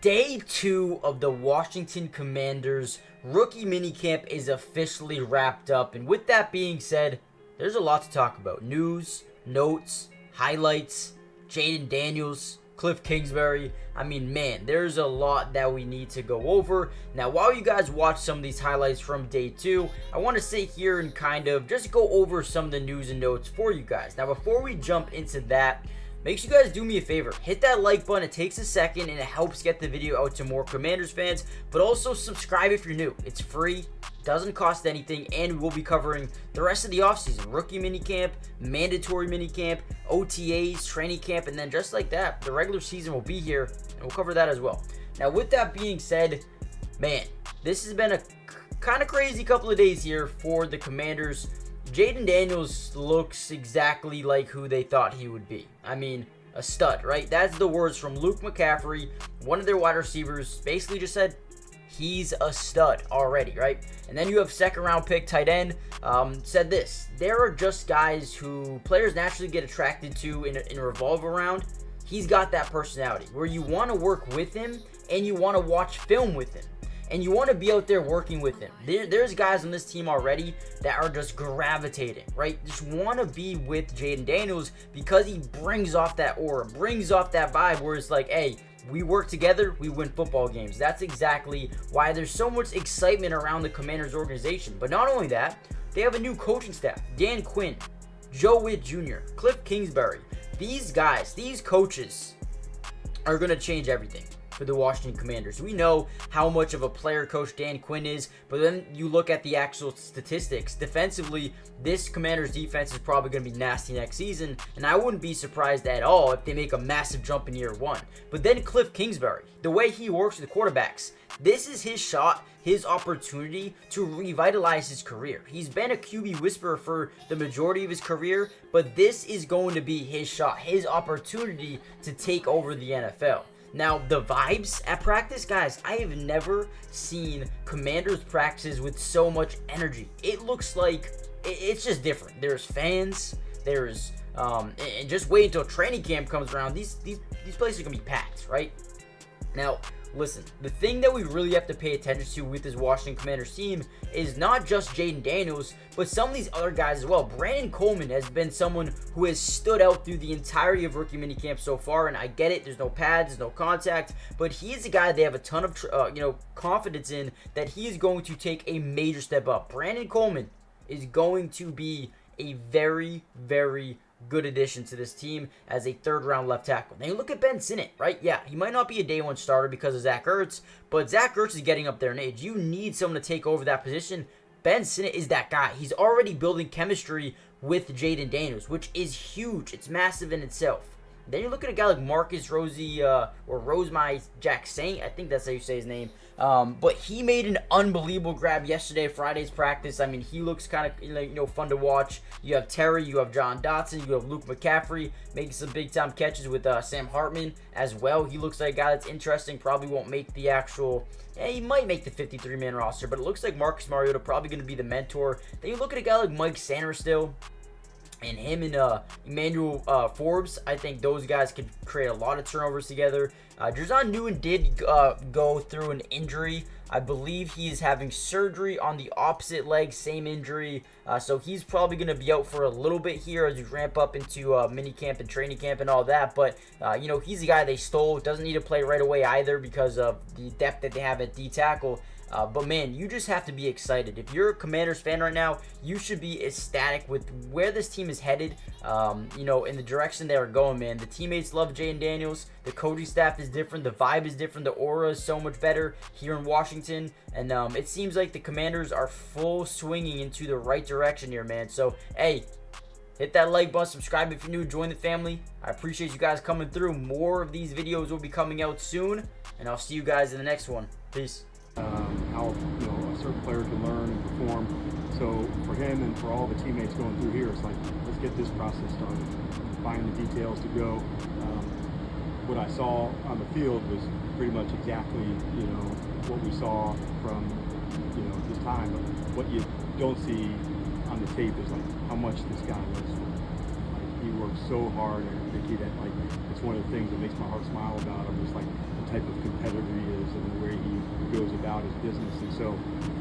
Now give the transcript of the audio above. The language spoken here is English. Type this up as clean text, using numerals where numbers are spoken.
Day 2 of the Washington Commanders rookie minicamp is officially wrapped up, and with that being said, there's a lot to talk about. News, notes, highlights, Jayden Daniels, Cliff Kingsbury. I mean, man, there's a lot that we need to go over. Now, while you guys watch some of these highlights from day 2, I want to sit here and kind of just go over some of the news and notes for you guys. Now, before we jump into that, make sure you guys do me a favor. Hit that like button. It takes a second and it helps get the video out to more Commanders fans. But also subscribe if you're new. It's free, doesn't cost anything, and we will be covering the rest of the offseason. Rookie minicamp, mandatory minicamp, OTAs, training camp, and then just like that, the regular season will be here, and we'll cover that as well. Now, with that being said, man, this has been a kind of crazy couple of days here for the Commanders. Jayden Daniels looks exactly like who they thought he would be. I mean, a stud, right? That's the words from Luke McCaffrey, one of their wide receivers, basically just said he's a stud already, right? And then you have second round pick tight end, said this: there are just guys who players naturally get attracted to in a revolve around. He's got that personality where you want to work with him and you want to watch film with him. And you want to be out there working with him. There's guys on this team already that are just gravitating, right? Just want to be with Jayden Daniels because he brings off that aura, brings off that vibe where it's like, hey, we work together, we win football games. That's exactly why there's so much excitement around the Commanders organization. But not only that, they have a new coaching staff. Dan Quinn, Joe Witt Jr., Cliff Kingsbury. These guys, these coaches are going to change everything for the Washington Commanders. We know how much of a player coach Dan Quinn is, but then you look at the actual statistics. Defensively, this Commanders defense is probably going to be nasty next season, and I wouldn't be surprised at all if they make a massive jump in year 1. But then Cliff Kingsbury, the way he works with the quarterbacks, this is his shot, his opportunity to revitalize his career. He's been a QB whisperer for the majority of his career, but this is going to be his shot, his opportunity to take over the NFL. Now, the vibes at practice, guys, I have never seen Commanders practices with so much energy. It looks like it's just different. There's fans, there's and just wait until training camp comes around. These places are gonna be packed, right? Now, listen, the thing that we really have to pay attention to with this Washington Commanders team is not just Jayden Daniels, but some of these other guys as well. Brandon Coleman has been someone who has stood out through the entirety of rookie minicamp so far, and I get it, there's no pads, there's no contact, but he is a guy they have a ton of confidence in that he is going to take a major step up. Brandon Coleman is going to be a very, very good addition to this team as a third-round left tackle. Now you look at Ben Sinnott, right? Yeah, he might not be a day-one starter because of Zach Ertz, but Zach Ertz is getting up there in age. You need someone to take over that position. Ben Sinnott is that guy. He's already building chemistry with Jayden Daniels, which is huge. It's massive in itself. Then you look at a guy like Marcus Rosie or Rosemai Jackson. I think that's how you say his name. But he made an unbelievable grab yesterday, Friday's practice. I mean, he looks kind of fun to watch. You have Terry, you have John Dotson, you have Luke McCaffrey making some big time catches with Sam Hartman as well. He looks like a guy that's interesting. Probably won't make the actual. Yeah, he might make the 53-man roster, but it looks like Marcus Mariota probably going to be the mentor. Then you look at a guy like Mike Sanderstill. And him and Emmanuel Forbes, I think those guys could create a lot of turnovers together. Drazon Newton did go through an injury. I believe he is having surgery on the opposite leg, same injury. So he's probably going to be out for a little bit here as we ramp up into minicamp and training camp and all that. But, he's the guy they stole. Doesn't need to play right away either because of the depth that they have at D-tackle. But man, you just have to be excited. If you're a Commanders fan right now, you should be ecstatic with where this team is headed, in the direction they are going, man. The teammates love Jayden Daniels. The coaching staff is different. The vibe is different. The aura is so much better here in Washington. And it seems like the Commanders are full swinging into the right direction here, man. So, hey, hit that like button, subscribe if you're new, join the family. I appreciate you guys coming through. More of these videos will be coming out soon, and I'll see you guys in the next one. Peace. How a certain player can learn and perform. So for him and for all the teammates going through here, it's like, let's get this process started. Find the details to go. What I saw on the field was pretty much exactly what we saw from this time. But what you don't see on the tape is like how much this guy works for. Like, he works so hard, and Ricky, that like it's one of the things that makes my heart smile about him. It's like the type of competitor he is and the way he goes about his business. And so